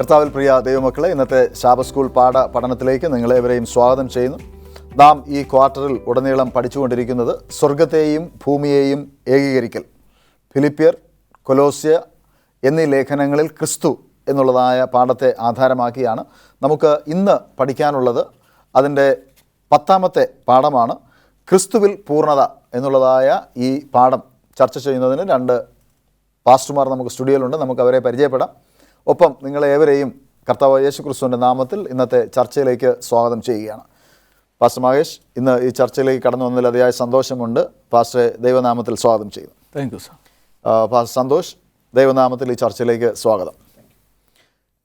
കർത്താവിൽ പ്രിയ ദൈവമക്കളെ, ഇന്നത്തെ ശാബ സ്കൂൾ പഠനത്തിലേക്ക് നിങ്ങളേവരെയും സ്വാഗതം ചെയ്യുന്നു. നാം ഈ ക്വാർട്ടറിൽ ഉടനീളം പഠിച്ചുകൊണ്ടിരിക്കുന്നത് സ്വർഗത്തെയും ഭൂമിയെയും ഏകീകരിക്കൽ, ഫിലിപ്പിയർ, കൊലോസ്യ എന്നീ ലേഖനങ്ങളിൽ ക്രിസ്തു എന്നുള്ളതായ പാഠത്തെ ആധാരമാക്കിയാണ്. നമുക്ക് ഇന്ന് പഠിക്കാനുള്ളത് അതിൻ്റെ 10ാമത്തെ പാഠമാണ്. ക്രിസ്തുവിൽ പൂർണ്ണത എന്നുള്ളതായ ഈ പാഠം ചർച്ച ചെയ്യുന്നതിന് 2 പാസ്റ്റർമാർ നമുക്ക് സ്റ്റുഡിയോയിലുണ്ട്. നമുക്ക് അവരെ പരിചയപ്പെടാം. ഒപ്പം നിങ്ങളേവരെയും കർത്താവ് യേശു ക്രിസ്തുവിൻ്റെ നാമത്തിൽ ഇന്നത്തെ ചർച്ചയിലേക്ക് സ്വാഗതം ചെയ്യുകയാണ്. പാസ്റ്റർ മഹേഷ്, ഇന്ന് ഈ ചർച്ചയിലേക്ക് കടന്നു വന്നതിൽ അതിയായ സന്തോഷമുണ്ട്. പാസ്റ്ററെ ദൈവനാമത്തിൽ സ്വാഗതം ചെയ്യുന്നു. Thank you sir. Pastor Santhosh, ദൈവനാമത്തിൽ ഈ ചർച്ചയിലേക്ക് സ്വാഗതം.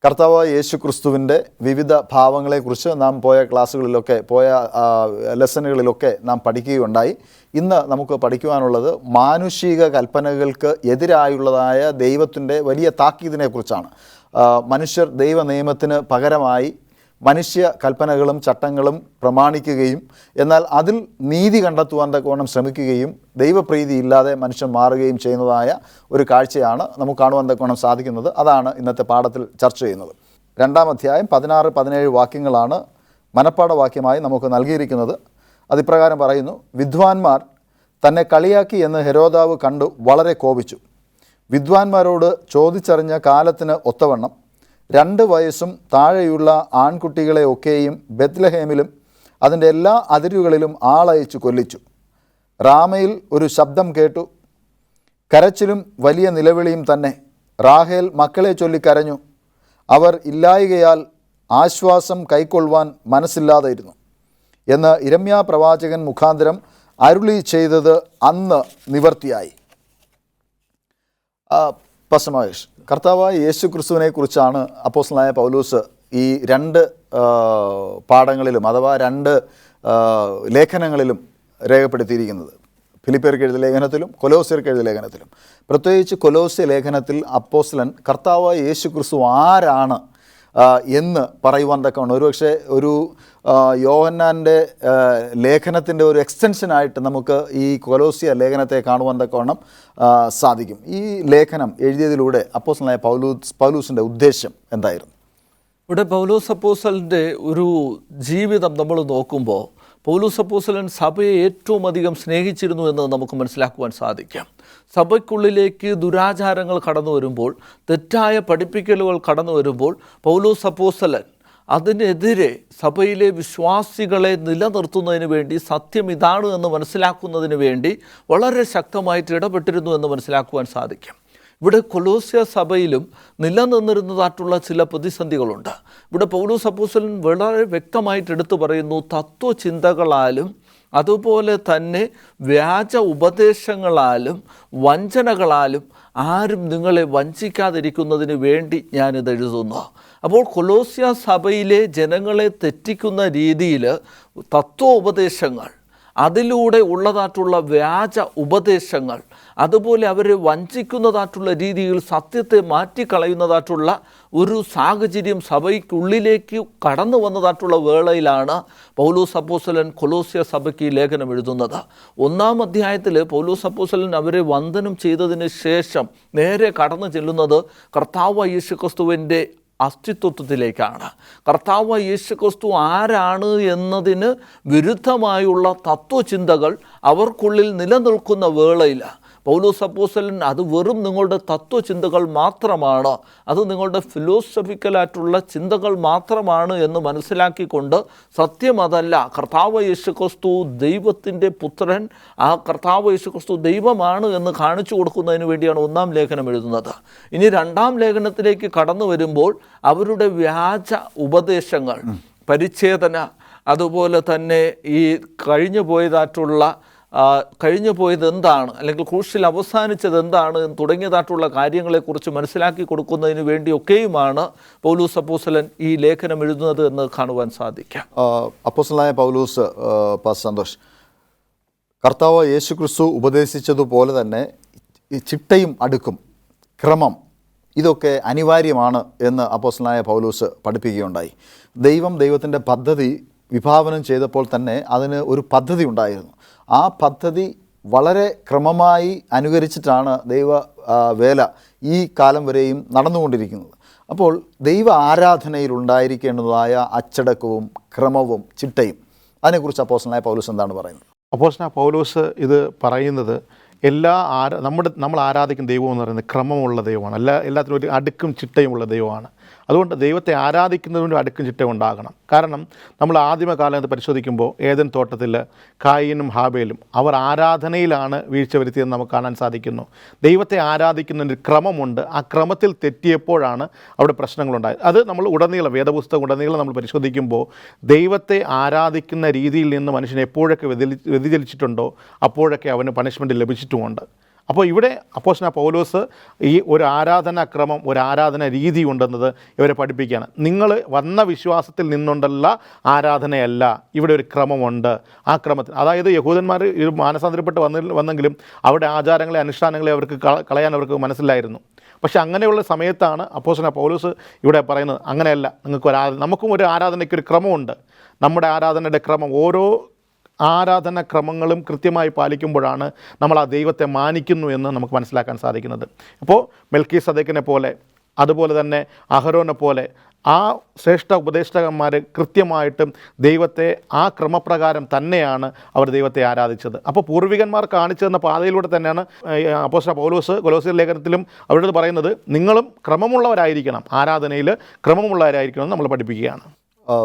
കർത്താവ് യേശു ക്രിസ്തുവിൻ്റെ വിവിധ ഭാവങ്ങളെക്കുറിച്ച് നാം പോയ ക്ലാസ്സുകളിലൊക്കെ, പോയ ലെസനുകളിലൊക്കെ നാം പഠിക്കുകയുണ്ടായി. ഇന്ന് നമുക്ക് പഠിക്കുവാനുള്ളത് മാനുഷിക കൽപ്പനകൾക്ക് എതിരായുള്ളതായ ദൈവത്തിൻ്റെ വലിയ താക്കീതിനെക്കുറിച്ചാണ്. മനുഷ്യർ ദൈവ നിയമത്തിന് പകരമായി മനുഷ്യ കൽപ്പനകളും ചട്ടങ്ങളും പ്രമാണിക്കുകയും എന്നാൽ അതിൽ നീതി കണ്ടെത്തുവാൻ തക്കവണ്ണം ശ്രമിക്കുകയും ദൈവപ്രീതി ഇല്ലാതെ മനുഷ്യൻ മാറുകയും ചെയ്യുന്നതായ ഒരു കാഴ്ചയാണ് നമുക്ക് കാണുവാൻ തക്കവണ്ണം സാധിക്കുന്നത്. അതാണ് ഇന്നത്തെ പാഠത്തിൽ ചർച്ച ചെയ്യുന്നത്. 2-ാം അധ്യായം 16-17 വാക്യങ്ങളാണ് മനപ്പാഠ വാക്യമായി നമുക്ക് നൽകിയിരിക്കുന്നത്. അതിപ്രകാരം പറയുന്നു: വിദ്വാൻമാർ തന്നെ കളിയാക്കി എന്ന് ഹെരോദാവ് കണ്ടു വളരെ കോപിച്ചു. വിദ്വാൻമാരോട് ചോദിച്ചറിഞ്ഞ കാലത്തിന് ഒത്തവണ്ണം 2 വയസ്സും താഴെയുള്ള ആൺകുട്ടികളെ ഒക്കെയും ബെത്ലഹേമിലും അതിൻ്റെ എല്ലാ അതിരുകളിലും ആളയച്ചു കൊല്ലിച്ചു. റാമയിൽ ഒരു ശബ്ദം കേട്ടു, കരച്ചിലും വലിയ നിലവിളിയും തന്നെ. റാഹേൽ മക്കളെ ചൊല്ലിക്കരഞ്ഞു. അവർ ഇല്ലായ്കയാൽ ആശ്വാസം കൈക്കൊള്ളുവാൻ മനസ്സില്ലാതെയിരുന്നു എന്ന് യിരെമ്യാ പ്രവാചകൻ മുഖാന്തരം അരുളി ചെയ്തത് അന്ന് നിവർത്തിയായി. പശ്ചിമേഷ്, കർത്താവായ യേശു ക്രിസ്തുവിനെ കുറിച്ചാണ് അപ്പോസ്തലനായ പൗലോസ് ഈ 2 പാഠങ്ങളിലും അഥവാ 2 ലേഖനങ്ങളിലും രേഖപ്പെടുത്തിയിരിക്കുന്നത്. ഫിലിപ്പിയർക്ക് എഴുതിയ ലേഖനത്തിലും കൊലോസ്യർക്ക് എഴുതിയ ലേഖനത്തിലും. പ്രത്യേകിച്ച് കൊലോസ്യ ലേഖനത്തിൽ അപ്പോസ്തലൻ കർത്താവായ യേശു ക്രിസ്തു ആരാണ് എന്ന് പറയുവാൻ തക്കവണ്ണം ഒരുപക്ഷെ ഒരു യോഹന്നാൻ്റെ ലേഖനത്തിൻ്റെ ഒരു എക്സ്റ്റൻഷനായിട്ട് നമുക്ക് ഈ കൊലോസ്യ ലേഖനത്തെ കാണുവാൻ തക്കവണ്ണം സാധിക്കും. ഈ ലേഖനം എഴുതിയതിലൂടെ അപ്പോസ്തലനായ പൗലൂസിൻ്റെ ഉദ്ദേശം എന്തായിരുന്നു? ഇവിടെ പൗലോസ് അപ്പോസ്തലൻ്റെ ഒരു ജീവിതം നമ്മൾ നോക്കുമ്പോൾ പൗലോസ് അപ്പോസ്തലൻ സഭയെ ഏറ്റവും അധികം സ്നേഹിച്ചിരുന്നു എന്ന് നമുക്ക് മനസ്സിലാക്കുവാൻ സാധിക്കാം. സഭയ്ക്കുള്ളിലേക്ക് ദുരാചാരങ്ങൾ കടന്നു വരുമ്പോൾ, തെറ്റായ പഠിപ്പിക്കലുകൾ കടന്നു വരുമ്പോൾ പൗലോസ് അപ്പോസ്തലൻ അതിനെതിരെ സഭയിലെ വിശ്വാസികളെ നിലനിർത്തുന്നതിന് വേണ്ടി, സത്യം ഇതാണ് എന്ന് മനസ്സിലാക്കുന്നതിന് വേണ്ടി വളരെ ശക്തമായിട്ട് ഇടപെട്ടിരുന്നു എന്ന് മനസ്സിലാക്കുവാൻ സാധിക്കും. ഇവിടെ കൊലോസ്യ സഭയിലും നിലനിന്നിരുന്നതായിട്ടുള്ള ചില പ്രതിസന്ധികളുണ്ട്. ഇവിടെ പൗലോസ് അപ്പോസ്തലൻ വളരെ വ്യക്തമായിട്ട് എടുത്തു പറയുന്നു, തത്വചിന്തകളാലും അതുപോലെ തന്നെ വ്യാജ ഉപദേശങ്ങളാലും വഞ്ചനകളാലും ആരും നിങ്ങളെ വഞ്ചിക്കാതിരിക്കുന്നതിന് വേണ്ടി ഞാനിത് എഴുതുന്നു. അപ്പോൾ കൊലോസ്യ സഭയിലെ ജനങ്ങളെ തെറ്റിക്കുന്ന രീതിയിൽ തത്വോപദേശങ്ങൾ, അതിലൂടെ ഉള്ളതായിട്ടുള്ള വ്യാജ ഉപദേശങ്ങൾ, അതുപോലെ അവരെ വഞ്ചിക്കുന്നതായിട്ടുള്ള രീതിയിൽ സത്യത്തെ മാറ്റിക്കളയുന്നതായിട്ടുള്ള ഒരു സാഹചര്യം സഭയ്ക്കുള്ളിലേക്ക് കടന്നു വന്നതായിട്ടുള്ള വേളയിലാണ് പൗലോസ് അപ്പോസ്തലൻ കൊലോസ്യ സഭയ്ക്ക് ലേഖനം എഴുതുന്നത്. 1-ാം അധ്യായത്തിൽ പൗലോസ് അപ്പോസ്തലൻ അവരെ വന്ദനം ചെയ്തതിന് ശേഷം നേരെ കടന്നു ചെല്ലുന്നത് കർത്താവ് യേശു ക്രിസ്തുവിൻ്റെ അസ്തിത്വത്തിലേക്കാണ്. കർത്താവ് യേശു ക്രിസ്തു ആരാണ് എന്നതിന് വിരുദ്ധമായുള്ള തത്വചിന്തകൾ അവർക്കുള്ളിൽ നിലനിൽക്കുന്ന വേളയിൽ പൗലോസ് അപ്പോസ്തലൻ അത് വെറും നിങ്ങളുടെ തത്വചിന്തകൾ മാത്രമാണ്, അത് നിങ്ങളുടെ ഫിലോസഫിക്കലായിട്ടുള്ള ചിന്തകൾ മാത്രമാണ് എന്ന് മനസ്സിലാക്കിക്കൊണ്ട് സത്യം അതല്ല, കർത്താവ് യേശു ക്രിസ്തു ദൈവത്തിൻ്റെ പുത്രൻ, ആ കർത്താവ് യേശു ക്രിസ്തു ദൈവമാണ് എന്ന് കാണിച്ചു കൊടുക്കുന്നതിന് വേണ്ടിയാണ് 1-ാം ലേഖനം എഴുതുന്നത്. ഇനി 2-ാം ലേഖനത്തിലേക്ക് കടന്നു വരുമ്പോൾ അവരുടെ വ്യാജ ഉപദേശങ്ങൾ, പരിച്ഛേദന, അതുപോലെ തന്നെ ഈ കഴിഞ്ഞു പോയത് എന്താണ്, അല്ലെങ്കിൽ ക്രൂശിൽ അവസാനിച്ചത് എന്താണ് എന്ന് തുടങ്ങിയതായിട്ടുള്ള കാര്യങ്ങളെക്കുറിച്ച് മനസ്സിലാക്കി കൊടുക്കുന്നതിന് വേണ്ടിയൊക്കെയുമാണ് പൗലോസ് അപ്പോസ്തലൻ ഈ ലേഖനം എഴുതുന്നത് എന്ന് കാണുവാൻ സാധിക്കാം. അപ്പോസ്തലനായ പൗലോസ്, സന്തോഷ്, കർത്താവ് യേശു ക്രിസ്തു ഉപദേശിച്ചതുപോലെ തന്നെ ഈ ചിട്ടയും അടുക്കും, ക്രമം, ഇതൊക്കെ അനിവാര്യമാണ് എന്ന് അപ്പോസ്തലനായ പൗലോസ് പഠിപ്പിക്കുകയുണ്ടായി. ദൈവത്തിൻ്റെ പദ്ധതി വിഭാവനം ചെയ്തപ്പോൾ തന്നെ അതിന് ഒരു പദ്ധതി ഉണ്ടായിരുന്നു. ആ പദ്ധതി വളരെ ക്രമമായി അനുകരിച്ചിട്ടാണ് ദൈവ വേല ഈ കാലം വരെയും നടന്നുകൊണ്ടിരിക്കുന്നത്. അപ്പോൾ ദൈവ ആരാധനയിൽ ഉണ്ടായിരിക്കേണ്ടതായ അച്ചടക്കവും ക്രമവും ചിട്ടയും അതിനെക്കുറിച്ച് അപ്പോസ്തലനായ പൗലോസ് എന്താണ് പറയുന്നത്? അപ്പോസ്തലനായ പൗലോസ് ഇത് പറയുന്നത് നമ്മൾ ആരാധിക്കുന്ന ദൈവം എന്ന് പറയുന്നത് ക്രമമുള്ള ദൈവമാണ്. എല്ലാത്തിനും ഒരു അടുക്കും ചിട്ടയുമുള്ള ദൈവമാണ്. അതുകൊണ്ട് ദൈവത്തെ ആരാധിക്കുന്നതിന് അടുക്കും ചിട്ട ഉണ്ടാകണം. കാരണം നമ്മൾ ആദിമകാലത്ത് പരിശോധിക്കുമ്പോൾ ഏദൻ തോട്ടത്തിൽ കായീനും ഹാബേലും അവർ ആരാധനയിലാണ് വീഴ്ച വരുത്തിയതെന്ന് നമുക്ക് കാണാൻ സാധിക്കുന്നു. ദൈവത്തെ ആരാധിക്കുന്നതിന് ക്രമമുണ്ട്. ആ ക്രമത്തിൽ തെറ്റിയപ്പോഴാണ് അവിടെ പ്രശ്നങ്ങളുണ്ടായത്. അത് നമ്മൾ ഉടനീളം വേദപുസ്തകം ഉടനീളം നമ്മൾ പരിശോധിക്കുമ്പോൾ ദൈവത്തെ ആരാധിക്കുന്ന രീതിയിൽ നിന്ന് മനുഷ്യൻ എപ്പോഴൊക്കെ വ്യതിചലിച്ചിട്ടുണ്ടോ അപ്പോഴൊക്കെ അവന് പണിഷ്മെൻറ്റ് ലഭിച്ചിട്ടുമുണ്ട്. അപ്പോൾ ഇവിടെ അപ്പോസ്തലനായ പൗലോസ് ഈ ഒരു ആരാധനാക്രമം, ഒരു ആരാധന രീതി ഉണ്ടെന്നത് ഇവരെ പഠിപ്പിക്കുകയാണ്. നിങ്ങൾ വന്ന വിശ്വാസത്തിൽ നിന്നുകൊണ്ടല്ല ആരാധനയല്ല, ഇവിടെ ഒരു ക്രമമുണ്ട്. ആ ക്രമത്തിൽ, അതായത് യഹൂദന്മാർ ഇത് മാനസാന്തരപ്പെട്ട് വന്നെങ്കിലും അവരുടെ ആചാരങ്ങളെ അനുഷ്ഠാനങ്ങളെ അവർക്ക് കളയാൻ അവർക്ക് മനസ്സിലായിരുന്നു. പക്ഷേ അങ്ങനെയുള്ള സമയത്താണ് അപ്പോസ്തലനായ പൗലോസ് ഇവിടെ പറയുന്നത് അങ്ങനെയല്ല, നമുക്കും ഒരു ആരാധനയ്ക്കൊരു ക്രമമുണ്ട്. നമ്മുടെ ആരാധനയുടെ ക്രമം, ഓരോ ആരാധനാക്രമങ്ങളും കൃത്യമായി പാലിക്കുമ്പോഴാണ് നമ്മൾ ആ ദൈവത്തെ മാനിക്കുന്നു എന്ന് നമുക്ക് മനസ്സിലാക്കാൻ സാധിക്കുന്നത്. അപ്പോൾ മെൽക്കീസദേക്കിനെ പോലെ, അതുപോലെ തന്നെ അഹരോനെ പോലെ ആ ശ്രേഷ്ഠ ഉപദേഷ്ടകന്മാർ കൃത്യമായിട്ടും ദൈവത്തെ ആ ക്രമപ്രകാരം തന്നെയാണ് അവർ ദൈവത്തെ ആരാധിച്ചത്. അപ്പോൾ പൂർവികന്മാർ കാണിച്ചു തന്ന പാതയിലൂടെ തന്നെയാണ് അപ്പോസ്തലനായ പൗലോസ് കൊലോസ്യർ ലേഖനത്തിലും അവരോട് പറയുന്നത് നിങ്ങളും ക്രമമുള്ളവരായിരിക്കണം, ആരാധനയിൽ ക്രമമുള്ളവരായിരിക്കണം എന്ന് നമ്മൾ പഠിപ്പിക്കുകയാണ്.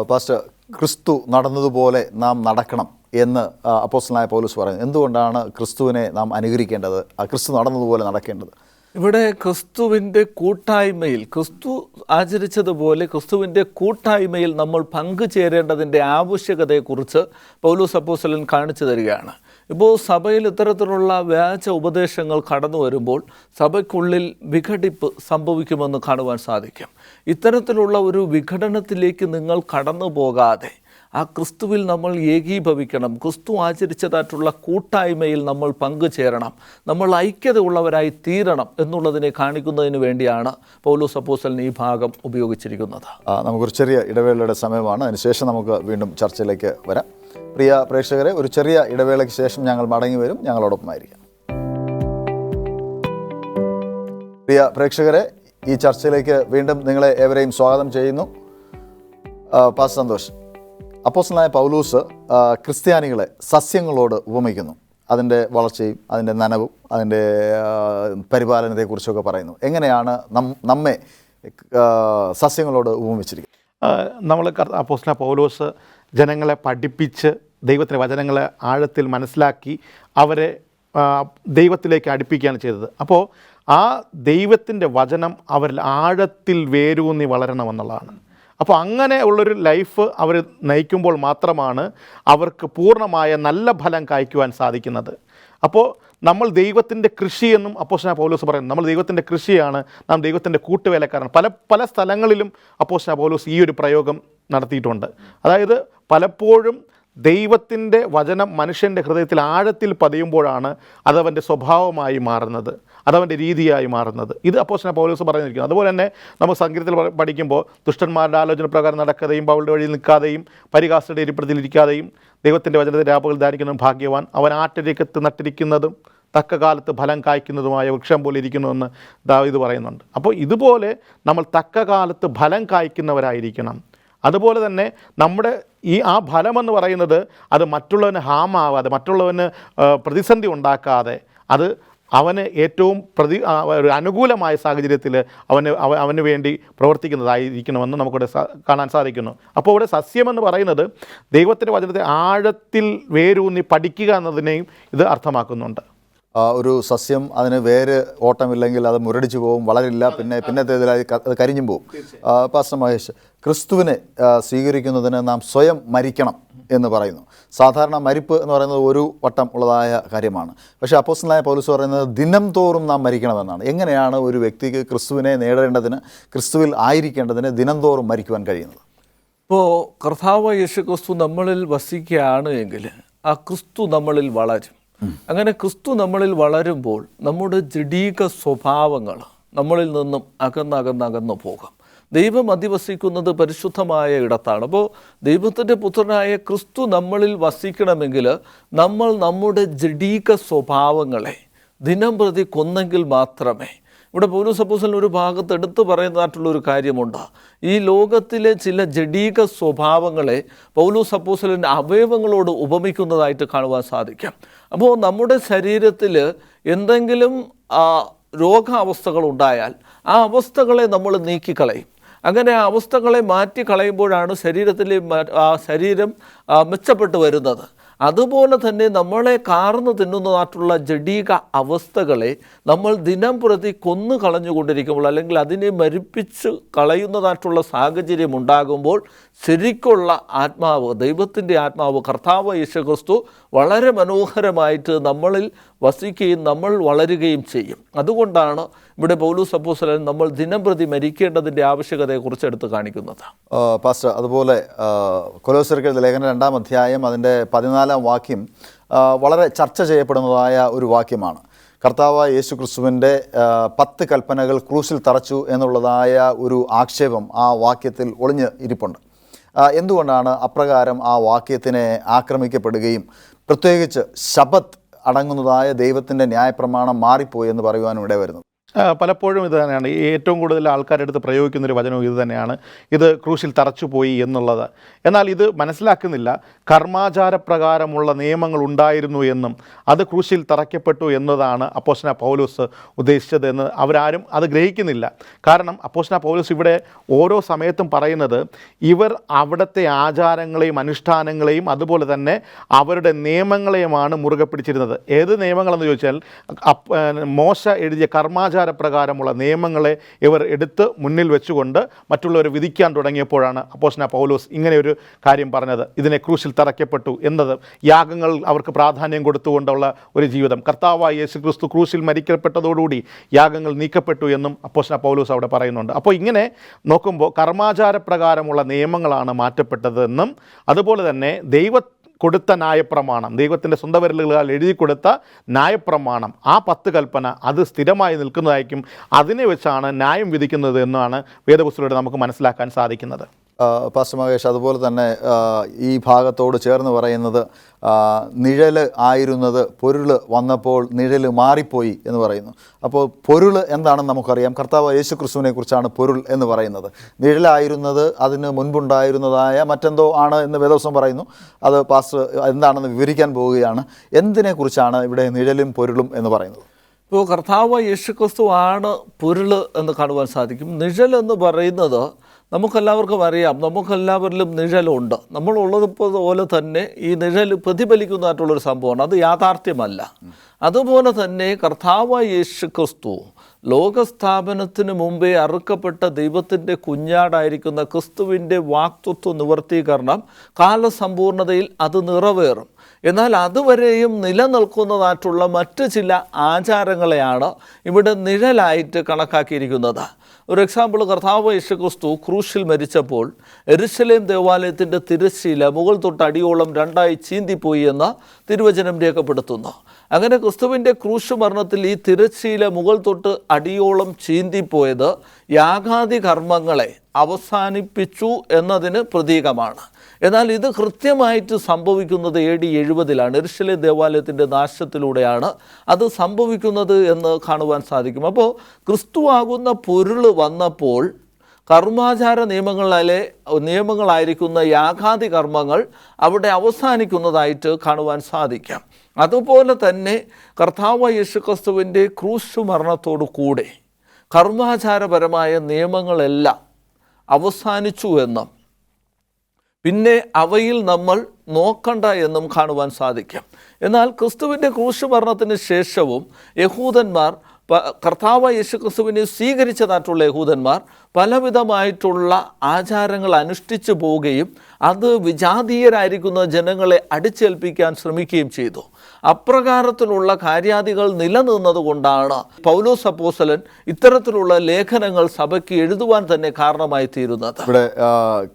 പാസ്റ്റർ, ക്രിസ്തു നടന്നതുപോലെ നാം നടക്കണം എന്ന് അപ്പോസ്തലനായ പൗലോസ് പറയുന്നത് എന്തുകൊണ്ടാണ് ക്രിസ്തുവിനെ നാം അനുകരിക്കേണ്ടത്, ക്രിസ്തു നടന്നതുപോലെ നടക്കേണ്ടത്? ഇവിടെ ക്രിസ്തുവിൻ്റെ കൂട്ടായ്മയിൽ, ക്രിസ്തു ആചരിച്ചതുപോലെ ക്രിസ്തുവിൻ്റെ കൂട്ടായ്മയിൽ നമ്മൾ പങ്കുചേരേണ്ടതിൻ്റെ ആവശ്യകതയെക്കുറിച്ച് പൗലോസ് അപ്പോസ്തലൻ കാണിച്ചു തരികയാണ്. ഇപ്പോൾ സഭയിൽ ഇത്തരത്തിലുള്ള വ്യാജ ഉപദേശങ്ങൾ കടന്നു വരുമ്പോൾ സഭയ്ക്കുള്ളിൽ വിഘടിപ്പ് സംഭവിക്കുമെന്ന് കാണുവാൻ സാധിക്കും. ഇത്തരത്തിലുള്ള ഒരു വിഘടനത്തിലേക്ക് നിങ്ങൾ കടന്നു പോകാതെ ആ ക്രിസ്തുവിൽ നമ്മൾ ഏകീഭവിക്കണം. ക്രിസ്തു ആചരിച്ചതായിട്ടുള്ള കൂട്ടായ്മയിൽ നമ്മൾ പങ്കുചേരണം, നമ്മൾ ഐക്യതയുള്ളവരായി തീരണം എന്നുള്ളതിനെ കാണിക്കുന്നതിന് വേണ്ടിയാണ് പൗലോസ് അപ്പോസ്തലൻ ഈ ഭാഗം ഉപയോഗിച്ചിരിക്കുന്നത്. നമുക്കൊരു ചെറിയ ഇടവേളയുടെ സമയമാണ്. അതിനുശേഷം നമുക്ക് വീണ്ടും ചർച്ചയിലേക്ക് വരാം. പ്രിയ പ്രേക്ഷകരെ, ഒരു ചെറിയ ഇടവേളയ്ക്ക് ശേഷം ഞങ്ങൾ മടങ്ങി വരും. ഞങ്ങളോടൊപ്പമായിരിക്കാം. പ്രിയ പ്രേക്ഷകരെ, ഈ ചർച്ചയിലേക്ക് വീണ്ടും നിങ്ങളെ ഏവരെയും സ്വാഗതം ചെയ്യുന്നു. പാസ്റ്റർ സന്തോഷ്, അപ്പോസ്തലനായ പൗലോസ് ക്രിസ്ത്യാനികളെ സസ്യങ്ങളോട് ഉപമിക്കുന്നു. അതിൻ്റെ വളർച്ചയും അതിൻ്റെ നനവും അതിൻ്റെ പരിപാലനത്തെക്കുറിച്ചൊക്കെ പറയുന്നു. എങ്ങനെയാണ് നമ്മെ സസ്യങ്ങളോട് ഉപമിച്ചിരിക്കുന്നത്? നമ്മൾ അപ്പോസ്തലനായ പൗലോസ് ജനങ്ങളെ പഠിപ്പിച്ച് ദൈവത്തിൻ്റെ വചനങ്ങളെ ആഴത്തിൽ മനസ്സിലാക്കി അവരെ ദൈവത്തിലേക്ക് അടുപ്പിക്കുകയാണ് ചെയ്തത്. അപ്പോൾ ആ ദൈവത്തിൻ്റെ വചനം അവരിൽ ആഴത്തിൽ വേരൂന്നി വളരണമെന്നുള്ളതാണ്. അപ്പോൾ അങ്ങനെ ഉള്ളൊരു ലൈഫ് അവർ നയിക്കുമ്പോൾ മാത്രമാണ് അവർക്ക് പൂർണ്ണമായ നല്ല ഫലം കായ്ക്കുവാൻ സാധിക്കുന്നത്. അപ്പോൾ നമ്മൾ ദൈവത്തിൻ്റെ കൃഷിയെന്നും അപ്പോസ്തലനായ പൗലോസ് പറയുന്നു. നമ്മൾ ദൈവത്തിൻ്റെ കൃഷിയാണ്, നാം ദൈവത്തിൻ്റെ കൂട്ടുവേലക്കാരാണ്. പല സ്ഥലങ്ങളിലും അപ്പോസ്തലനായ പൗലോസ് ഈ ഒരു പ്രയോഗം നടത്തിയിട്ടുണ്ട്. അതായത് പലപ്പോഴും ദൈവത്തിൻ്റെ വചനം മനുഷ്യൻ്റെ ഹൃദയത്തിൽ ആഴത്തിൽ പതിയുമ്പോഴാണ് അതവൻ്റെ സ്വഭാവമായി മാറുന്നത്, അതവൻ്റെ രീതിയായി മാറുന്നത്. ഇത് അപ്പോസ്തലനായ പൗലോസ് പറഞ്ഞിരിക്കുന്നു. അതുപോലെ തന്നെ നമ്മൾ സങ്കീർത്തനത്തിൽ പഠിക്കുമ്പോൾ ദുഷ്ടന്മാരുടെ ആലോചന പ്രകാരം നടക്കാതെയും പൗളുടെ വഴിയിൽ നിൽക്കാതെയും പരിഹാസരുടെ ഇരിപ്പിടത്തിലിരിക്കാതെയും ദൈവത്തിൻ്റെ വചനത്തെ രാപ്പകൽ ധ്യാനിക്കുന്നതും ഭാഗ്യവാൻ, അവൻ ആട്ടിരക്കത്ത് നട്ടിരിക്കുന്നതും തക്ക കാലത്ത് ഫലം കായ്ക്കുന്നതുമായ വൃക്ഷം പോലെ ഇരിക്കുന്നുവെന്ന് ദാവീദ് പറയുന്നുണ്ട്. അപ്പോൾ ഇതുപോലെ നമ്മൾ തക്ക കാലത്ത് ഫലം കായ്ക്കുന്നവരായിരിക്കണം. അതുപോലെ തന്നെ നമ്മുടെ ആ ഫലമെന്ന് പറയുന്നത് അത് മറ്റുള്ളവന് ഹാമാവാതെ, മറ്റുള്ളവന് പ്രതിസന്ധി ഉണ്ടാക്കാതെ, അത് അവന് ഏറ്റവും ഒരു അനുകൂലമായ സാഹചര്യത്തിൽ അവന് വേണ്ടി പ്രവർത്തിക്കുന്നതായിരിക്കണമെന്ന് നമുക്കിവിടെ കാണാൻ സാധിക്കുന്നു. അപ്പോൾ ഇവിടെ സസ്യമെന്ന് പറയുന്നത് ദൈവത്തിൻ്റെ വചനത്തെ ആഴത്തിൽ വേരൂന്നി പഠിക്കുക എന്നതിനെയും ഇത് അർത്ഥമാക്കുന്നുണ്ട്. ഒരു സസ്യം അതിന് വേര് ഓട്ടമില്ലെങ്കിൽ അത് മുരടിച്ചു പോകും, വളരില്ല, പിന്നത്തേതിലായി അത് കരിഞ്ഞും പോകും. പാസ്റ്റർ മഹേഷ്, ക്രിസ്തുവിനെ സ്വീകരിക്കുന്നതിന് നാം സ്വയം മരിക്കണം എന്ന് പറയുന്നു. സാധാരണ മരിപ്പ് എന്ന് പറയുന്നത് ഒരു വട്ടം ഉള്ളതായ കാര്യമാണ്. പക്ഷേ അപ്പോസ്തലനായ പൗലോസ് പറയുന്നത് ദിനം തോറും നാം മരിക്കണമെന്നാണ്. എങ്ങനെയാണ് ഒരു വ്യക്തിക്ക് ക്രിസ്തുവിനെ നേടേണ്ടതിന്, ക്രിസ്തുവിൽ ആയിരിക്കേണ്ടതിന് ദിനം തോറും മരിക്കുവാൻ കഴിയുന്നത്? ഇപ്പോൾ കർത്താവ് യേശു ക്രിസ്തു നമ്മളിൽ വസിക്കുകയാണ് എങ്കിൽ ആ ക്രിസ്തു നമ്മളിൽ വളരും. അങ്ങനെ ക്രിസ്തു നമ്മളിൽ വളരുമ്പോൾ നമ്മുടെ ജഡീക സ്വഭാവങ്ങൾ നമ്മളിൽ നിന്നും അകന്നകന്നകന്നു പോകും. ദൈവം അധിവസിക്കുന്നത് പരിശുദ്ധമായ ഇടത്താണ്. അപ്പോൾ ദൈവത്തിൻ്റെ പുത്രനായ ക്രിസ്തു നമ്മളിൽ വസിക്കണമെങ്കിൽ നമ്മൾ നമ്മുടെ ജഡീക സ്വഭാവങ്ങളെ ദിനം പ്രതി കൊന്നെങ്കിൽ മാത്രമേ ഇവിടെ പൗലോസ് അപ്പോസ്തലൻ ഒരു ഭാഗത്ത് എടുത്തു പറയുന്നതായിട്ടുള്ളൊരു കാര്യമുണ്ട്. ഈ ലോകത്തിലെ ചില ജഡീക സ്വഭാവങ്ങളെ പൗലോസ് അപ്പോസ്തലൻ അവയവങ്ങളോട് ഉപമിക്കുന്നതായിട്ട് കാണുവാൻ സാധിക്കും. അപ്പോൾ നമ്മുടെ ശരീരത്തിൽ എന്തെങ്കിലും രോഗാവസ്ഥകൾ ഉണ്ടായാൽ ആ അവസ്ഥകളെ നമ്മൾ നീക്കിക്കളയും. അങ്ങനെ ആ അവസ്ഥകളെ മാറ്റിക്കളയുമ്പോഴാണ് ശരീരം മെച്ചപ്പെട്ടു വരുന്നത്. അതുപോലെ തന്നെ നമ്മളെ കാർന്നു തിന്നുന്നതായിട്ടുള്ള ജഡീക അവസ്ഥകളെ നമ്മൾ ദിനം പ്രതി കൊന്നു കളഞ്ഞുകൊണ്ടിരിക്കുമ്പോൾ, അല്ലെങ്കിൽ അതിനെ മരിപ്പിച്ച് കളയുന്നതായിട്ടുള്ള സാഹചര്യം ഉണ്ടാകുമ്പോൾ ശരിക്കുള്ള ആത്മാവ്, ദൈവത്തിൻ്റെ ആത്മാവ്, കർത്താവ് യേശുക്രിസ്തു വളരെ മനോഹരമായിട്ട് നമ്മളിൽ വസിക്കുകയും നമ്മൾ വളരുകയും ചെയ്യും. അതുകൊണ്ടാണ് ഇവിടെ പൗലോസ് അപ്പോസ്തലൻ നമ്മൾ ദിനം പ്രതി മരിക്കേണ്ടതിൻ്റെ ആവശ്യകതയെക്കുറിച്ച് എടുത്ത് കാണിക്കുന്നത്. പാസ്റ്റർ, അതുപോലെ കൊലോസ്യർക്കെഴുതിയ ലേഖനം 2-ാം അധ്യായം അതിൻ്റെ 14-ാം വാക്യം വളരെ ചർച്ച ചെയ്യപ്പെടുന്നതായ ഒരു വാക്യമാണ്. കർത്താവായ യേശു ക്രിസ്തുവിൻ്റെ 10 കൽപ്പനകൾ ക്രൂശിൽ തറച്ചു എന്നുള്ളതായ ഒരു ആക്ഷേപം ആ വാക്യത്തിൽ ഒളിഞ്ഞ് ഇരിപ്പുണ്ട്. എന്തുകൊണ്ടാണ് അപ്രകാരം ആ വാക്യത്തിനെ ആക്രമിക്കപ്പെടുകയും പ്രത്യേകിച്ച് ശബത്ത് അടങ്ങുന്നതായ ദൈവത്തിൻ്റെ ന്യായപ്രമാണം മാറിപ്പോയി എന്ന് പറയുവാനും ഇടവരുന്നത്? പലപ്പോഴും ഇത് തന്നെയാണ് ഏറ്റവും കൂടുതൽ ആൾക്കാരെടുത്ത് പ്രയോഗിക്കുന്നൊരു വചനവും ഇത് തന്നെയാണ്, ഇത് ക്രൂശിൽ തറച്ചുപോയി എന്നുള്ളത്. എന്നാൽ ഇത് മനസ്സിലാക്കുന്നില്ല, കർമാചാരപ്രകാരമുള്ള നിയമങ്ങൾ ഉണ്ടായിരുന്നു എന്നും അത് ക്രൂശിൽ തറയ്ക്കപ്പെട്ടു എന്നതാണ് അപ്പോസ്തലൻ പൗലോസ് ഉദ്ദേശിച്ചത് എന്ന് അവരാരും അത് ഗ്രഹിക്കുന്നില്ല. കാരണം അപ്പോസ്തലൻ പൗലോസ് ഇവിടെ ഓരോ സമയത്തും പറയുന്നത് ഇവർ അവിടുത്തെ ആചാരങ്ങളെയും അനുഷ്ഠാനങ്ങളെയും അതുപോലെ തന്നെ അവരുടെ നിയമങ്ങളെയുമാണ് മുറുകെ പിടിച്ചിരുന്നത്. ഏത് നിയമങ്ങളെന്ന് ചോദിച്ചാൽ മോശ എഴുതിയ പ്രകാരമുള്ള നിയമങ്ങളെ ഇവർ എടുത്ത് മുന്നിൽ വെച്ചുകൊണ്ട് മറ്റുള്ളവരെ വിധിക്കാൻ തുടങ്ങിയപ്പോഴാണ് അപ്പോസ്തലൻ പൗലോസ് ഇങ്ങനെ ഒരു കാര്യം പറഞ്ഞത്. ഇതിനെ ക്രൂശിൽ തറയ്ക്കപ്പെട്ടു എന്നത്, യാഗങ്ങൾ അവർക്ക് പ്രാധാന്യം കൊടുത്തുകൊണ്ടുള്ള ഒരു ജീവിതം, കർത്താവായ യേശുക്രിസ്തു ക്രൂശിൽ മരിക്കപ്പെട്ടതോടുകൂടി യാഗങ്ങൾ നീക്കപ്പെട്ടു എന്നും അപ്പോസ്തലൻ പൗലോസ് അവിടെ പറയുന്നുണ്ട്. അപ്പോൾ ഇങ്ങനെ നോക്കുമ്പോൾ കർമാചാരപ്രകാരമുള്ള നിയമങ്ങളാണ് മാറ്റപ്പെട്ടതെന്നും അതുപോലെ തന്നെ കൊടുത്ത ന്യായപ്രമാണം, ദൈവത്തിൻ്റെ സ്വന്തം വിരലുകളാൽ എഴുതി കൊടുത്ത ന്യായപ്രമാണം, ആ 10 കൽപ്പന അത് സ്ഥിരമായി നിൽക്കുന്നതായിരിക്കും, അതിനെ വെച്ചാണ് ന്യായം വിധിക്കുന്നത് എന്നാണ് വേദപുസ്തകത്തിലൂടെ നമുക്ക് മനസ്സിലാക്കാൻ സാധിക്കുന്നത്. പാസ്റ്റർ മഹേഷ്, അതുപോലെ തന്നെ ഈ ഭാഗത്തോട് ചേർന്ന് പറയുന്നത് നിഴൽ ആയിരുന്നത് പൊരുൾ വന്നപ്പോൾ നിഴൽ മാറിപ്പോയി എന്ന് പറയുന്നു. അപ്പോൾ പൊരുൾ എന്താണെന്ന് നമുക്കറിയാം. കർത്താവ് യേശു ക്രിസ്തുവിനെ കുറിച്ചാണ് പൊരുൾ എന്ന് പറയുന്നത്. നിഴലായിരുന്നത് അതിന് മുൻപുണ്ടായിരുന്നതായ മറ്റെന്തോ ആണ് എന്ന് വേദപുസ്തകം പറയുന്നു. അത് പാസ്റ്റർ എന്താണെന്ന് വിവരിക്കാൻ പോവുകയാണ്. എന്തിനെക്കുറിച്ചാണ് ഇവിടെ നിഴലും പൊരുളും എന്ന് പറയുന്നത്? ഇപ്പോൾ കർത്താവ് യേശു ക്രിസ്തു ആണ് പൊരുൾ എന്ന് കാണുവാൻ സാധിക്കും. നിഴൽ എന്ന് പറയുന്നത് നമുക്കെല്ലാവർക്കും അറിയാം, നമുക്കെല്ലാവരിലും നിഴലുണ്ട്. നമ്മളുള്ളതുപോലെ തന്നെ ഈ നിഴൽ പ്രതിഫലിക്കുന്നതായിട്ടുള്ളൊരു സംഭവമാണ്, അത് യാഥാർത്ഥ്യമല്ല. അതുപോലെ തന്നെ കർത്താവായ യേശു ക്രിസ്തു ലോകസ്ഥാപനത്തിന് മുമ്പേ അറുക്കപ്പെട്ട ദൈവത്തിൻ്റെ കുഞ്ഞാടായിരിക്കുന്ന ക്രിസ്തുവിൻ്റെ വാക്തത്വ നിവർത്തീകരണം കാലസമ്പൂർണതയിൽ അത് നിറവേറും. എന്നാൽ അതുവരെയും നിലനിൽക്കുന്നതായിട്ടുള്ള മറ്റ് ചില ആചാരങ്ങളെയാണ് ഇവിടെ നിഴലായിട്ട് കണക്കാക്കിയിരിക്കുന്നത്. ഒരു എക്സാമ്പിൾ, കർത്താവ് യേശു ക്രിസ്തു ക്രൂശിൽ മരിച്ചപ്പോൾ യെരുശലേം ദേവാലയത്തിൻ്റെ തിരശ്ശീല മുകൾ തൊട്ട് അടിയോളം 2ആയി ചീന്തിപ്പോയി എന്ന് തിരുവചനം രേഖപ്പെടുത്തുന്നു. അങ്ങനെ ക്രിസ്തുവിൻ്റെ ക്രൂശ് മരണത്തിൽ ഈ തിരശ്ശീല മുകൾ തൊട്ട് അടിയോളം ചീന്തിപ്പോയത് യാഗാദി കർമ്മങ്ങളെ അവസാനിപ്പിച്ചു എന്നതിന് പ്രതീകമാണ്. എന്നാൽ ഇത് കൃത്യമായിട്ട് സംഭവിക്കുന്നത് AD 70-ലാണ്. യെരുശലേം ദേവാലയത്തിൻ്റെ നാശത്തിലൂടെയാണ് അത് സംഭവിക്കുന്നത് എന്ന് കാണുവാൻ സാധിക്കും. അപ്പോൾ ക്രിസ്തുവാകുന്ന പൊരുൾ വന്നപ്പോൾ കർമാചാര നിയമങ്ങളായിരിക്കുന്ന യാഗാദി കർമ്മങ്ങൾ അവിടെ അവസാനിക്കുന്നതായിട്ട് കാണുവാൻ സാധിക്കാം. അതുപോലെ തന്നെ കർത്താവ് യേശുക്രിസ്തുവിൻ്റെ ക്രൂശ് മരണത്തോടു കൂടെ കർമാചാരപരമായ നിയമങ്ങളെല്ലാം അവസാനിച്ചു എന്നും പിന്നെ അവയിൽ നമ്മൾ നോക്കണ്ട എന്നും കാണുവാൻ സാധിക്കും. എന്നാൽ ക്രിസ്തുവിൻ്റെ ക്രൂശ് മരണത്തിന് ശേഷവും യഹൂദന്മാർ, കർത്താവ് യേശുക്രിസ്തുവിനെ സ്വീകരിച്ചതായിട്ടുള്ള യഹൂദന്മാർ പലവിധമായിട്ടുള്ള ആചാരങ്ങൾ അനുഷ്ഠിച്ചു പോവുകയും അത് വിജാതീയരായിരിക്കുന്ന ജനങ്ങളെ അടിച്ചേൽപ്പിക്കാൻ ശ്രമിക്കുകയും ചെയ്തു. അപ്രകാരത്തിലുള്ള കാര്യാദികൾ നിലനിന്നതുകൊണ്ടാണ് പൗലോസ് അപ്പോസ്തലൻ ഇത്തരത്തിലുള്ള ലേഖനങ്ങൾ സഭയ്ക്ക് എഴുതുവാൻ തന്നെ കാരണമായി തീരുന്നത്. ഇവിടെ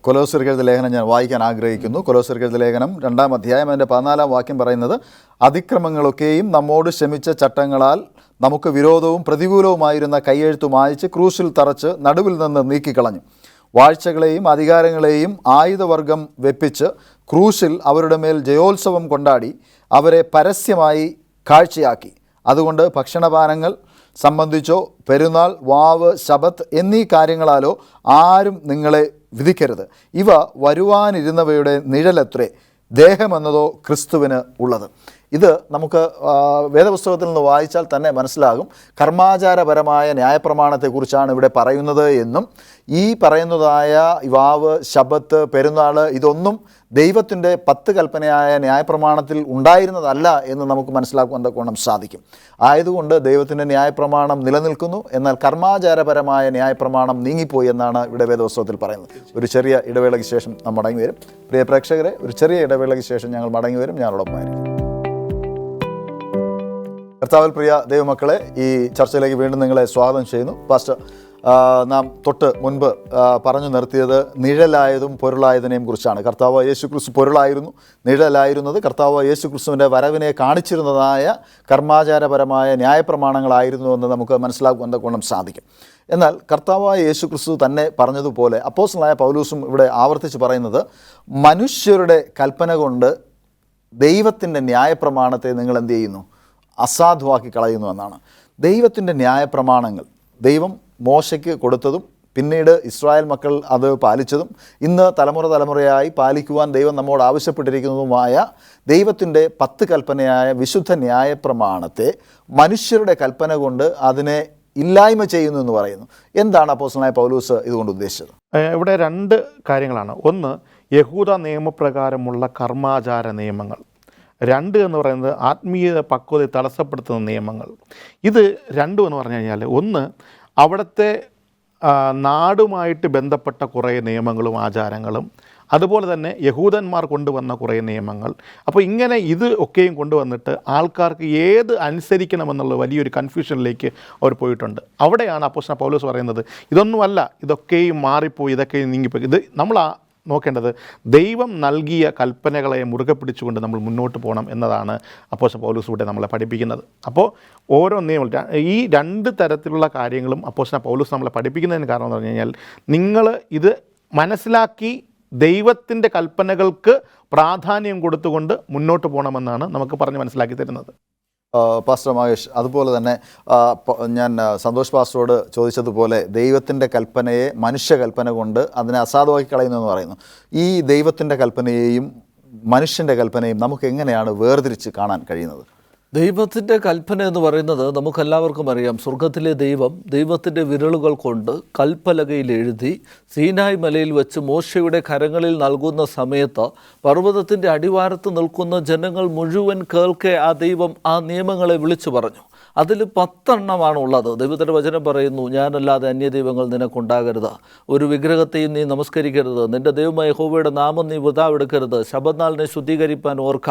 കൊലോസ്യർക്കെഴുതിയ ലേഖനം ഞാൻ വായിക്കാൻ ആഗ്രഹിക്കുന്നു. കൊലോസ്യർക്കെഴുതിയ ലേഖനം 2-ാം അധ്യായം അതിൻ്റെ 14-ാം വാക്യം പറയുന്നത്, അതിക്രമങ്ങളൊക്കെയും നമ്മോട് ക്ഷമിച്ച ചട്ടങ്ങളാൽ നമുക്ക് വിരോധവും പ്രതികൂലവുമായിരുന്ന കൈയെഴുത്തു മായ്ച്ച് ക്രൂശിൽ തറച്ച് നടുവിൽ നിന്ന് നീക്കിക്കളഞ്ഞു. വാഴ്ചകളെയും അധികാരങ്ങളെയും ആയുധവർഗം വെപ്പിച്ച് ക്രൂശിൽ അവരുടെ മേൽ ജയോത്സവം കൊണ്ടാടി അവരെ പരസ്യമായി കാഴ്ചയാക്കി. അതുകൊണ്ട് ഭക്ഷണപാനങ്ങൾ സംബന്ധിച്ചോ പെരുന്നാൾ, വാവ്, ശബത്ത് എന്നീ കാര്യങ്ങളാലോ ആരും നിങ്ങളെ വിധിക്കരുത്. ഇവ വരുവാനിരുന്നവയുടെ നിഴലത്രേ, ദേഹമെന്നതോ ക്രിസ്തുവിന് ഉള്ളത്. ഇത് നമുക്ക് വേദപുസ്തകത്തിൽ നിന്ന് വായിച്ചാൽ തന്നെ മനസ്സിലാകും. കർമാചാരപരമായ ന്യായപ്രമാണത്തെക്കുറിച്ചാണ് ഇവിടെ പറയുന്നത് എന്നും ഈ പറയുന്നതായ വാവ്, ശബത്ത്, പെരുന്നാൾ ഇതൊന്നും ദൈവത്തിൻ്റെ 10 കൽപ്പനയായ ന്യായപ്രമാണത്തിൽ ഉണ്ടായിരുന്നതല്ല എന്ന് നമുക്ക് മനസ്സിലാക്കുവാൻ തക്കവണ്ണം സാധിക്കും. ആയതുകൊണ്ട് ദൈവത്തിൻ്റെ ന്യായപ്രമാണം നിലനിൽക്കുന്നു, എന്നാൽ കർമാചാരപരമായ ന്യായപ്രമാണം നീങ്ങിപ്പോയി എന്നാണ് ഇവിടെ വേദപുസ്തകത്തിൽ പറയുന്നത്. ഒരു ചെറിയ ഇടവേളയ്ക്ക് ശേഷം നാം മടങ്ങി വരും. പ്രിയ പ്രേക്ഷകരെ, ഒരു ചെറിയ ഇടവേളയ്ക്ക് ശേഷം ഞങ്ങൾ മടങ്ങി വരും. ഞങ്ങളോടൊപ്പമായിരിക്കും. കർത്താവിൽ പ്രിയ ദൈവമക്കളെ, ഈ ചർച്ചയിലേക്ക് വീണ്ടും നിങ്ങളെ സ്വാഗതം ചെയ്യുന്നു. പാസ്റ്റർ, നാം തൊട്ട് മുൻപ് പറഞ്ഞു നിർത്തിയത് നിഴലായതും പൊരുളായതിനെയും കുറിച്ചാണ്. കർത്താവ് യേശു ക്രിസ്തു പൊരുളായിരുന്നു, നിഴലായിരുന്നത് കർത്താവ് യേശു ക്രിസ്തുവിൻ്റെ വരവിനെ കാണിച്ചിരുന്നതായ കർമാചാരപരമായ ന്യായപ്രമാണങ്ങളായിരുന്നു എന്ന് നമുക്ക് മനസ്സിലാക്കുവാൻ തക്കവണ്ണം സാധിക്കും. എന്നാൽ കർത്താവായ യേശു ക്രിസ്തു തന്നെ പറഞ്ഞതുപോലെ അപ്പോസ്തലനായ പൗലോസും ഇവിടെ ആവർത്തിച്ച് പറയുന്നത്, മനുഷ്യരുടെ കൽപ്പന കൊണ്ട് ദൈവത്തിൻ്റെ ന്യായപ്രമാണത്തെ നിങ്ങൾ എന്ത് ചെയ്യുന്നു? അസാധുവാക്കി കളയുന്നു എന്നാണ്. ദൈവത്തിൻ്റെ ന്യായപ്രമാണങ്ങൾ ദൈവം മോശയ്ക്ക് കൊടുത്തതും പിന്നീട് ഇസ്രായേൽ മക്കൾ അത് പാലിച്ചതും ഇന്ന് തലമുറയായി പാലിക്കുവാൻ ദൈവം നമ്മോട് ആവശ്യപ്പെട്ടിരിക്കുന്നതുമായ ദൈവത്തിൻ്റെ 10 കൽപ്പനയായ വിശുദ്ധ ന്യായപ്രമാണത്തെ മനുഷ്യരുടെ കൽപ്പന കൊണ്ട് അതിനെ ഇല്ലായ്മ ചെയ്യുന്നു എന്ന് പറയുന്നു. എന്താണ് അപ്പോസ്തലനായ പൗലോസ് ഇതുകൊണ്ട് ഉദ്ദേശിച്ചത്? ഇവിടെ 2 കാര്യങ്ങളാണ്. ഒന്ന്, യഹൂദ നിയമപ്രകാരമുള്ള കർമാചാര നിയമങ്ങൾ. 2 എന്ന് പറയുന്നത് ആത്മീയ പക്വതയെ തടസ്സപ്പെടുത്തുന്ന നിയമങ്ങൾ. ഇത് 2 എന്ന് പറഞ്ഞു കഴിഞ്ഞാൽ, ഒന്ന് അവിടുത്തെ നാടുമായിട്ട് ബന്ധപ്പെട്ട കുറേ നിയമങ്ങളും ആചാരങ്ങളും, അതുപോലെ തന്നെ യഹൂദന്മാർ കൊണ്ടുവന്ന കുറേ നിയമങ്ങൾ. അപ്പോൾ ഇങ്ങനെ ഇത് ഒക്കെയും കൊണ്ടുവന്നിട്ട് ആൾക്കാർക്ക് ഏത് അനുസരിക്കണമെന്നുള്ള വലിയൊരു കൺഫ്യൂഷനിലേക്ക് അവർ പോയിട്ടുണ്ട്. അവിടെയാണ് അപ്പോസ്തലൻ പൗലോസ് പറയുന്നത്, ഇതൊന്നുമല്ല, ഇതൊക്കെയും മാറിപ്പോയി, ഇതൊക്കെയും നീങ്ങിപ്പോയി. ഇത് നമ്മൾ നോക്കേണ്ടത് ദൈവം നൽകിയ കൽപ്പനകളെ മുറുകെ പിടിച്ചുകൊണ്ട് നമ്മൾ മുന്നോട്ട് പോകണം എന്നതാണ് അപ്പോസ്തലൻ പൗലോസ് ഇവിടെ നമ്മളെ പഠിപ്പിക്കുന്നത്. അപ്പോൾ ഓരോ നിയമം, ഈ 2 തരത്തിലുള്ള കാര്യങ്ങളും അപ്പോസ്തലൻ പൗലോസ് നമ്മളെ പഠിപ്പിക്കുന്നതിന് കാരണം എന്ന് പറഞ്ഞു കഴിഞ്ഞാൽ, നിങ്ങൾ ഇത് മനസ്സിലാക്കി ദൈവത്തിൻ്റെ കൽപ്പനകൾക്ക് പ്രാധാന്യം കൊടുത്തുകൊണ്ട് മുന്നോട്ട് പോകണമെന്നാണ് നമുക്ക് പറഞ്ഞ് മനസ്സിലാക്കി തരുന്നത്. പാസ്റ്റർ മഹേഷ്, അതുപോലെ തന്നെ ഞാൻ സന്തോഷ് പാസ്റ്ററോട് ചോദിച്ചതുപോലെ ദൈവത്തിൻ്റെ കൽപ്പനയെ മനുഷ്യ കൽപ്പന കൊണ്ട് അതിനെ അസാധുവാക്കി കളയുന്നു എന്ന് പറയുന്നു. ഈ ദൈവത്തിൻ്റെ കൽപ്പനയെയും മനുഷ്യൻ്റെ കൽപ്പനയും നമുക്ക് എങ്ങനെയാണ് വേർതിരിച്ച് കാണാൻ കഴിയുന്നത്? ദൈവത്തിൻ്റെ കൽപ്പന എന്ന് പറയുന്നത് നമുക്കെല്ലാവർക്കും അറിയാം. സ്വർഗത്തിലെ ദൈവത്തിൻ്റെ വിരലുകൾ കൊണ്ട് കൽപ്പലകയിൽ എഴുതി സീനായ് മലയിൽ വെച്ച് മോശയുടെ കരങ്ങളിൽ നൽകുന്ന സമയത്ത് പർവ്വതത്തിൻ്റെ അടിവാരത്ത് നിൽക്കുന്ന ജനങ്ങൾ മുഴുവൻ കേൾക്കെ ആ ദൈവം ആ നിയമങ്ങളെ വിളിച്ചു പറഞ്ഞു. അതിൽ 10 എണ്ണമാണ് ഉള്ളത്. ദൈവത്തിൻ്റെ വചനം പറയുന്നു, ഞാനല്ലാതെ അന്യദൈവങ്ങൾ നിനക്കുണ്ടാകരുത്, ഒരു വിഗ്രഹത്തെയും നീ നമസ്കരിക്കരുത്, നിൻ്റെ ദൈവമായ യഹോവയുടെ നാമം നീ വൃഥാ എടുക്കരുത്, ശബത്നാളിനെ ശുദ്ധീകരിപ്പാൻ ഓർക്ക,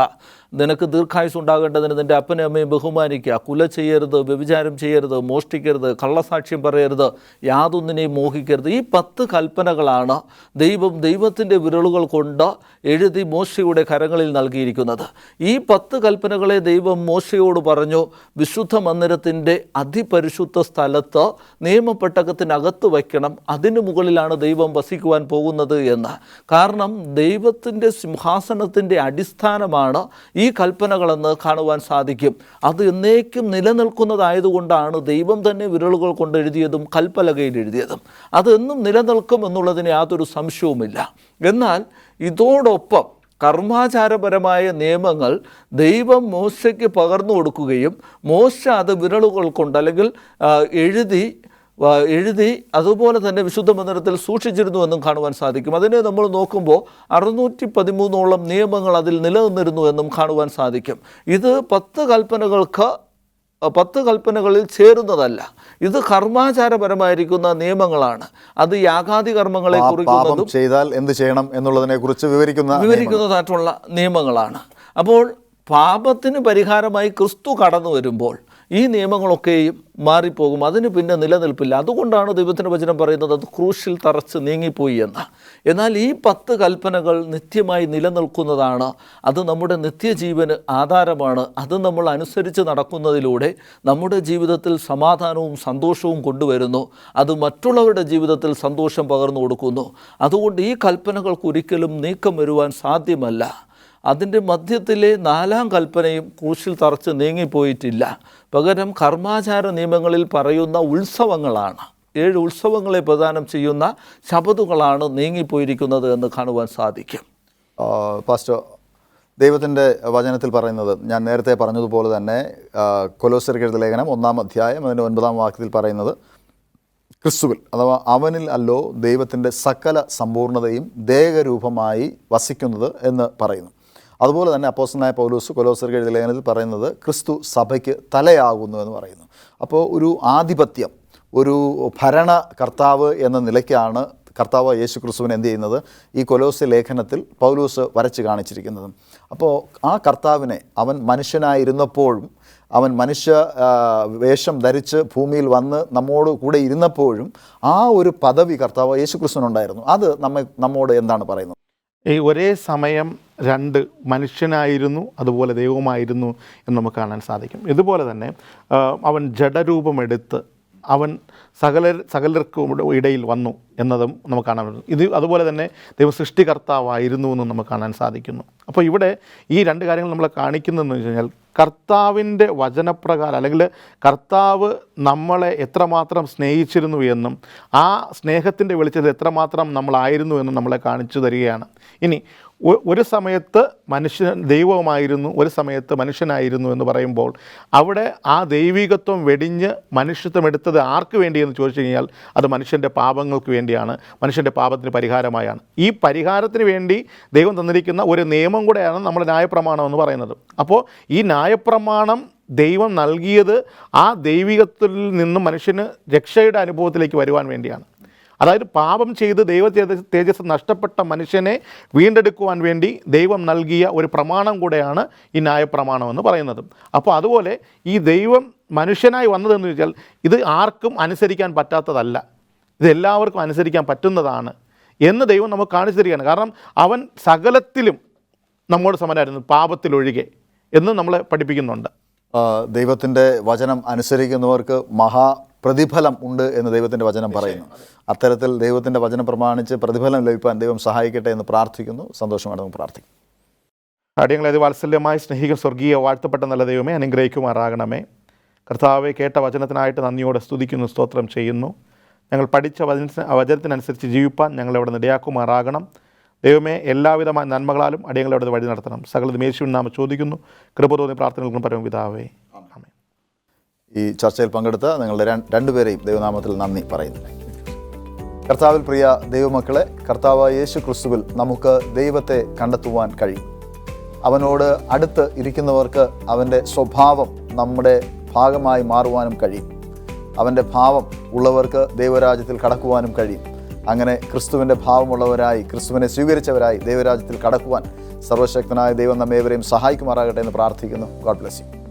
നിനക്ക് ദീർഘായുസ് ഉണ്ടാകേണ്ടതിന് നിൻ്റെ അപ്പനെ അമ്മയും ബഹുമാനിക്കുക, കുല ചെയ്യരുത്, വ്യഭിചാരം ചെയ്യരുത്, മോഷ്ടിക്കരുത്, കള്ളസാക്ഷ്യം പറയരുത്, യാതൊന്നിനെയും മോഹിക്കരുത്. ഈ 10 കൽപ്പനകളാണ് ദൈവത്തിൻ്റെ വിരലുകൾ കൊണ്ട് എഴുതി മോശയുടെ കരങ്ങളിൽ നൽകിയിരിക്കുന്നത്. ഈ 10 കൽപ്പനകളെ ദൈവം മോശയോട് പറഞ്ഞു, വിശുദ്ധ മന്ദിരത്തിൻ്റെ അതിപരിശുദ്ധ സ്ഥലത്ത് നിയമപ്പെട്ടകത്തിനകത്ത് വയ്ക്കണം, അതിനു മുകളിലാണ് ദൈവം വസിക്കുവാൻ പോകുന്നത് എന്ന്. കാരണം ദൈവത്തിൻ്റെ സിംഹാസനത്തിൻ്റെ അടിസ്ഥാനമാണ് ഈ കൽപ്പനകളെന്ന് കാണുവാൻ സാധിക്കും. അത് എന്നേക്കും നിലനിൽക്കുന്നതായതുകൊണ്ടാണ് ദൈവം തന്നെ വിരലുകൾ കൊണ്ട് എഴുതിയതും കൽപ്പലകയിൽ എഴുതിയതും. അതെന്നും നിലനിൽക്കും എന്നുള്ളതിന് യാതൊരു സംശയവുമില്ല. എന്നാൽ ഇതോടൊപ്പം കർമാചാരപരമായ നിയമങ്ങൾ ദൈവം മോശയ്ക്ക് പകർന്നു കൊടുക്കുകയും മോശ അത് വിരലുകൾ കൊണ്ട് അല്ലെങ്കിൽ എഴുതി അതുപോലെ തന്നെ വിശുദ്ധ മന്ദിരത്തിൽ സൂക്ഷിച്ചിരുന്നുവെന്നും കാണുവാൻ സാധിക്കും. അതിനെ നമ്മൾ നോക്കുമ്പോൾ 613 നിയമങ്ങൾ അതിൽ നിലനിന്നിരുന്നു എന്നും കാണുവാൻ സാധിക്കും. ഇത് 10 കൽപ്പനകളിൽ ചേരുന്നതല്ല. ഇത് കർമാചാരപരമായിരിക്കുന്ന നിയമങ്ങളാണ്. അത് യാഗാദി കർമ്മങ്ങളെ കുറിക്കുന്നതും ചെയ്താൽ എന്ത് ചെയ്യണം എന്നുള്ളതിനെ കുറിച്ച് വിവരിക്കുന്നതായിട്ടുള്ള നിയമങ്ങളാണ്. അപ്പോൾ പാപത്തിന് പരിഹാരമായി ക്രിസ്തു കടന്നു വരുമ്പോൾ ഈ നിയമങ്ങളൊക്കെയും മാറിപ്പോകും, അതിന് പിന്നെ നിലനിൽപ്പില്ല. അതുകൊണ്ടാണ് ദൈവത്തിൻ്റെ വചനം പറയുന്നത് അത് ക്രൂശിൽ തറച്ച് നീങ്ങിപ്പോയി എന്ന്. എന്നാൽ ഈ 10 കൽപ്പനകൾ നിത്യമായി നിലനിൽക്കുന്നതാണ്. അത് നമ്മുടെ നിത്യജീവന് ആധാരമാണ്. അത് നമ്മൾ അനുസരിച്ച് നടക്കുന്നതിലൂടെ നമ്മുടെ ജീവിതത്തിൽ സമാധാനവും സന്തോഷവും കൊണ്ടുവരുന്നു. അത് മറ്റുള്ളവരുടെ ജീവിതത്തിൽ സന്തോഷം പകർന്നു കൊടുക്കുന്നു. അതുകൊണ്ട് ഈ കൽപ്പനകൾക്ക് ഒരിക്കലും നീക്കം വരുവാൻ സാധ്യമല്ല. അതിൻ്റെ മധ്യത്തിലെ 4-ാം കൽപ്പനയും ക്രൂശിൽ തറച്ച് നീങ്ങിപ്പോയിട്ടില്ല. പകരം കർമാചാര നിയമങ്ങളിൽ പറയുന്ന ഉത്സവങ്ങളാണ്, 7 ഉത്സവങ്ങളെ പ്രദാനം ചെയ്യുന്ന ശബതുകളാണ് നീങ്ങിപ്പോയിരിക്കുന്നത് എന്ന് കാണുവാൻ സാധിക്കും. പാസ്റ്റർ, ദൈവത്തിൻ്റെ വചനത്തിൽ പറയുന്നത് ഞാൻ നേരത്തെ പറഞ്ഞതുപോലെ തന്നെ കൊലോസ്യർക്ക് എഴുതിയ ലേഖനം 1-ാം അധ്യായം അതിൻ്റെ 9-ാം വാക്യത്തിൽ പറയുന്നത് ക്രിസ്തുവിൽ അഥവാ അവനിൽ അല്ലോ ദൈവത്തിൻ്റെ സകല സമ്പൂർണ്ണതയും ദേഹരൂപമായി വസിക്കുന്നത് എന്ന് പറയുന്നു. അതുപോലെ തന്നെ അപ്പോസ്തലനായ പൗലോസ് കൊലോസ്യർക്ക് എഴുതിയ ലേഖനത്തിൽ പറയുന്നത് ക്രിസ്തു സഭയ്ക്ക് തലയാകുന്നു എന്ന് പറയുന്നു. അപ്പോൾ ഒരു ആധിപത്യം, ഒരു ഭരണകർത്താവ് എന്ന നിലയ്ക്കാണ് കർത്താവ് യേശു ക്രിസ്തുവിനെ എന്ത് ചെയ്യുന്നത് ഈ കൊലോസ്യ ലേഖനത്തിൽ പൗലോസ് വരച്ച് കാണിച്ചിരിക്കുന്നത്. അപ്പോൾ ആ കർത്താവിനെ അവൻ മനുഷ്യനായിരുന്നപ്പോഴും അവൻ മനുഷ്യ വേഷം ധരിച്ച് ഭൂമിയിൽ വന്ന് നമ്മോട് കൂടെ ഇരുന്നപ്പോഴും ആ ഒരു പദവി കർത്താവ് യേശു ക്രിസ്തുവിനുണ്ടായിരുന്നു. അത് നമ്മോട് എന്താണ് പറയുന്നത്? ഈ ഒരേ സമയം 2 മനുഷ്യനായിരുന്നു അതുപോലെ ദൈവമായിരുന്നു എന്ന് നമുക്ക് കാണാൻ സാധിക്കും. ഇതുപോലെ തന്നെ അവൻ ജഡരൂപമെടുത്ത് അവൻ സകലർക്കും ഇടയിൽ വന്നു എന്നതും നമുക്ക് കാണാൻ പറ്റും. ഇത് അതുപോലെ തന്നെ ദൈവം സൃഷ്ടികർത്താവായിരുന്നു എന്നും നമുക്ക് കാണാൻ സാധിക്കുന്നു. അപ്പോൾ ഇവിടെ ഈ 2 കാര്യങ്ങൾ നമ്മളെ കാണിക്കുന്നതെന്ന് വെച്ച് കഴിഞ്ഞാൽ കർത്താവിൻ്റെ വചനപ്രകാരം അല്ലെങ്കിൽ കർത്താവ് നമ്മളെ എത്രമാത്രം സ്നേഹിച്ചിരുന്നു എന്നും ആ സ്നേഹത്തിൻ്റെ വെളിച്ചത്തിൽ എത്രമാത്രം നമ്മളായിരുന്നു എന്നും നമ്മളെ കാണിച്ചു തരികയാണ്. ഇനി ഒരു സമയത്ത് മനുഷ്യൻ ദൈവമായിരുന്നു, ഒരു സമയത്ത് മനുഷ്യനായിരുന്നു എന്ന് പറയുമ്പോൾ അവിടെ ആ ദൈവികത്വം വെടിഞ്ഞ് മനുഷ്യത്വം എടുത്തത് ആർക്ക് വേണ്ടിയെന്ന് ചോദിച്ചു കഴിഞ്ഞാൽ അത് മനുഷ്യൻ്റെ പാപങ്ങൾക്ക് വേണ്ടിയാണ്, മനുഷ്യൻ്റെ പാപത്തിന് പരിഹാരമായാണ്. ഈ പരിഹാരത്തിന് വേണ്ടി ദൈവം തന്നിരിക്കുന്ന ഒരു നിയമം കൂടെയാണ് നമ്മുടെ ന്യായപ്രമാണം എന്ന് പറയുന്നത്. അപ്പോൾ ഈ ന്യായപ്രമാണം ദൈവം നൽകിയത് ആ ദൈവികത്തിൽ നിന്നും മനുഷ്യന് രക്ഷയുടെ അനുഭവത്തിലേക്ക് വരുവാൻ വേണ്ടിയാണ്. അതായത് പാപം ചെയ്ത് ദൈവ തേജസ് നഷ്ടപ്പെട്ട മനുഷ്യനെ വീണ്ടെടുക്കുവാൻ വേണ്ടി ദൈവം നൽകിയ ഒരു പ്രമാണം കൂടെയാണ് ഈ ന്യായപ്രമാണം എന്ന് പറയുന്നത്. അപ്പോൾ അതുപോലെ ഈ ദൈവം മനുഷ്യനായി വന്നതെന്ന് വെച്ചാൽ ഇത് ആർക്കും അനുസരിക്കാൻ പറ്റാത്തതല്ല, ഇത് എല്ലാവർക്കും അനുസരിക്കാൻ പറ്റുന്നതാണ് എന്ന് ദൈവം നമുക്ക് കാണിച്ചു തരികയാണ്. കാരണം അവൻ സകലത്തിലും നമ്മോട് സമനായിരുന്നു, പാപത്തിലൊഴികെ എന്ന് നമ്മളെ പഠിപ്പിക്കുന്നുണ്ട്. ദൈവത്തിൻ്റെ വചനം അനുസരിക്കുന്നവർക്ക് പ്രതിഫലം ഉണ്ട് എന്ന് ദൈവത്തിൻ്റെ വചനം പറയുന്നു. അത്തരത്തിൽ ദൈവത്തിൻ്റെ വചനം പ്രമാണിച്ച് പ്രതിഫലം ലഭിക്കാൻ ദൈവം സഹായിക്കട്ടെ എന്ന് പ്രാർത്ഥിക്കുന്നു. സന്തോഷമായിട്ട് നമുക്ക് പ്രാർത്ഥിക്കും. അടിയങ്ങളെ വാത്സല്യമായി സ്നേഹിക്കും സ്വർഗീയ വാഴ്ത്തപ്പെട്ട നല്ല ദൈവമേ, അനുഗ്രഹിക്കുമാറാകണമേ. കർത്താവെ, കേട്ട വചനത്തിനായിട്ട് നന്ദിയോടെ സ്തുതിക്കുന്നു, സ്തോത്രം ചെയ്യുന്നു. ഞങ്ങൾ പഠിച്ച വചനത്തിനനുസരിച്ച് ജീവിപ്പാൻ ഞങ്ങളെവിടെ ഇടയാക്കുമാറാകണം. ദൈവമേ, എല്ലാവിധമായ നന്മകളാലും അടിയങ്ങളെവിടെ വഴി നടത്തണം. സകലതും യേശുവിൻ നാമം ചോദിക്കുന്നു, കൃപ തോന്നി പ്രാർത്ഥനകൾക്കും പരമപിതാവേ, ആമേൻ. ഈ ചർച്ചയിൽ പങ്കെടുത്ത നിങ്ങളുടെ 2 പേരെയും ദൈവനാമത്തിൽ നന്ദി പറയുന്നു. കർത്താവിൽ പ്രിയ ദൈവമക്കളെ, കർത്താവ് യേശു ക്രിസ്തുവിൽ നമുക്ക് ദൈവത്തെ കണ്ടെത്തുവാൻ കഴിയും. അവനോട് അടുത്ത് ഇരിക്കുന്നവർക്ക് അവൻ്റെ സ്വഭാവം നമ്മുടെ ഭാഗമായി മാറുവാനും കഴിയും. അവൻ്റെ ഭാവം ഉള്ളവർക്ക് ദൈവരാജ്യത്തിൽ കടക്കുവാനും കഴിയും. അങ്ങനെ ക്രിസ്തുവിൻ്റെ ഭാവമുള്ളവരായി, ക്രിസ്തുവിനെ സ്വീകരിച്ചവരായി ദൈവരാജ്യത്തിൽ കടക്കുവാൻ സർവശക്തനായ ദൈവം നമ്മേവരെയും സഹായിക്കുമാറാകട്ടെ എന്ന് പ്രാർത്ഥിക്കുന്നു. God bless you.